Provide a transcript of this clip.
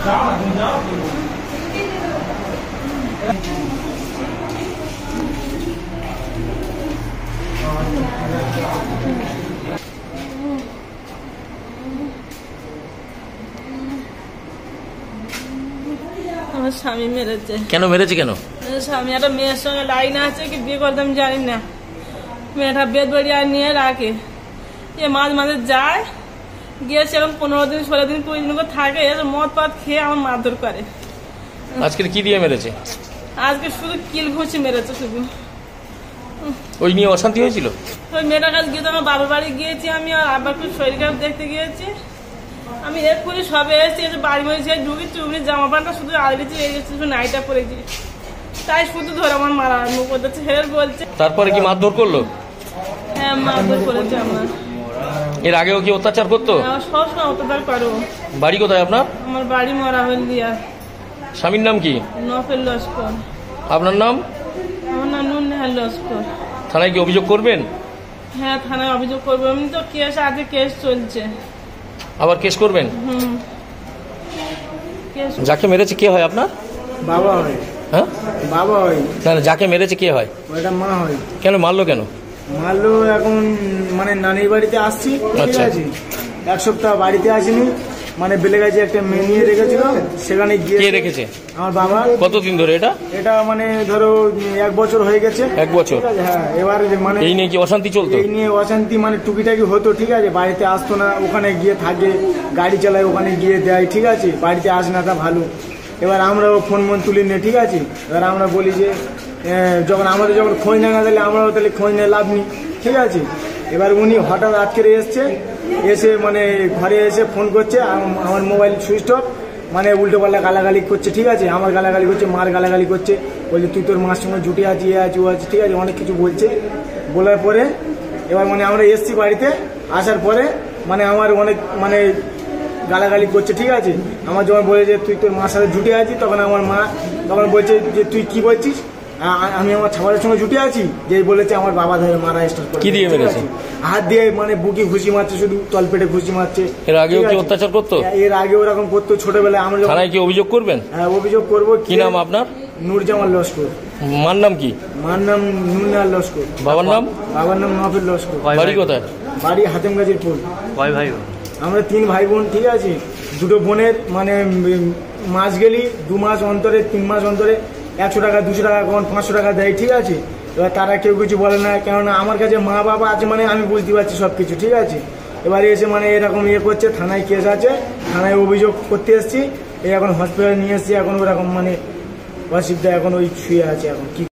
আমার স্বামী মেরেছে। কেন মেরেছে? কেন? স্বামী একটা মেয়ের সঙ্গে লাইন আছে কি বিয়ে করতে আমি জানি না। মেয়েটা বেদ বাড়িয়া নিয়ে রাখে, এ মাঝে মাঝে যায়, গিয়েছে এখন 15 দিন 16 দিন 20 দিন করে থাকে, মদ পাত খেয়ে আমার মারধর করে। আজকে কি দিয়ে মেরেছে? আজকে শুধু কিল ঘুষি মেরেছে শুধু। ওই নিয়ে অশান্তি হয়েছিল? ওই মেয়েটার কাছে গিয়ে তো আমার বাবার বাড়ি গিয়েছি আমি, আর আব্বাকে শরীর খারাপ দেখতে গিয়েছি আমি। এক্ষুনি সবে এসেছি, বাড়ি মধ্যে ঢুকি চুবড়ি জামা প্যান্টটা শুধু আড়িয়েছি, শুধু নাইটা পরেছি, তাই শুধু ধরে আমার মারা আরম্ভ করতেছে। হের বলছে। তারপরে কি মারধর করলো? হ্যাঁ, মারধর করেছে আমার। এর আগেও কি অত্যাচার করতো? সবসময় অত্যাচার করো। বাড়ি কোথায় আপনার? আমার বাড়ি মরা হলদিয়া। স্বামীর নাম কি? নফেল লস্কর। আপনার নাম? আমার নাম নুননেহাল লস্কর। থানায় কি অভিযোগ করবেন? হ্যাঁ, থানায় অভিযোগ করবো। এমনি তো কেস আজকে কেস চলছে। আবার কেস করবেন? যাকে মেরেছে কে হয় আপনার? বাবা হয়। হ্যাঁ, বাবা হয়। না, যাকে মেরেছে কে হয়? ওটা মা হয়। কেন মারলো? কেন মারলো? এখন মানে নানির বাড়িতে আসছি, ঠিক আছে, 1 সপ্তাহ বাড়িতে আসিনি, মানে বেলেগাছি একটা মেয়ে নিয়ে রেখেছিল, সেখানে গিয়ে। কে রেখেছে? আমার বাবা। কতদিন ধরে এটা? এটা মানে ধরো 1 বছর হয়ে গেছে। 1 বছর? হ্যাঁ। এবার মানে এই নিয়ে কি অশান্তি চলতো? এই নিয়ে অশান্তি মানে টুকিটাকি হতো, ঠিক আছে, বাড়িতে আসতো না, ওখানে গিয়ে থাকে, গাড়ি চালায়, ওখানে গিয়ে দেয়, ঠিক আছে, বাড়িতে আসে না, তা ভালো। এবার আমরাও ফোন তুলি নে, ঠিক আছে, এবার আমরা বলি যে আমাদের যখন খোঁজ নেয় না, তাহলে আমরাও তাহলে খোঁজ নিয়ে লাভ নেই, ঠিক আছে। এবার উনি হঠাৎ আজকে এসছে, এসে মানে ঘরে এসে ফোন করছে, আমার মোবাইল সুইচ অফ, মানে উল্টো পাল্টা গালাগালি করছে, ঠিক আছে, আমার গালাগালি করছে, মার গালাগালি করছে, বলছে তুই তোর মার সঙ্গে জুটে আছি, এ আছি, ও আছে, ঠিক আছে, অনেক কিছু বলছে। বলার পরে এবার মানে আমরা এসছি বাড়িতে, আসার পরে মানে আমার অনেক মানে গালাগালি করছে, ঠিক আছে। আমার যখন বলে যে তুই তোর মার সাথে জুটে আছি, তখন আমার মা তখন বলছে যে তুই কি বলছিস, আমি আমার ছাওয়ারের সঙ্গে জুটে আছি, যে বলেছে আমার বাবা ধরে মারা স্টার্ট করে। কি দিয়ে মেরেছে? হাত দিয়ে, মানে বুকে ঘুষি মারছে, শুধু তলপেটে ঘুষি মারছে। এর আগেও কি অত্যাচার করতো? এর আগে ওরকম করতো ছোটবেলায়। আমরা থানায় কি অভিযোগ করবেন? হ্যাঁ, অভিযোগ করবো। কি নাম আপনার? নুরজামাল লস্কর। মার নাম কি? মার নাম নুননেহাল লস্কর। বাবার নাম? বাবার নাম নফেল লস্কর। বাড়ি কোথায়? বাড়ি হাতেমগাজির পুল। কয় ভাই? আমরা 3 ভাই বোন, ঠিক আছে। 2 বোনের মানে মাস গেলি 2 মাস অন্তরে, 3 মাস অন্তরে 100 টাকা 200 টাকা কখন 500 টাকা দেয়, ঠিক আছে। এবার তারা কেউ কিছু বলে না, কেননা আমার কাছে মা বাবা আছে, মানে আমি বুঝতে পারছি সব কিছু, ঠিক আছে। এবার এসে মানে এরকম করছে, থানায় কেস আছে, থানায় অভিযোগ করতে এসেছি, এই এখন হসপিটালে নিয়ে এসেছি, এখন ওরকম মানে অসুবিধা, এখন ওই শুয়ে আছে, এখন কি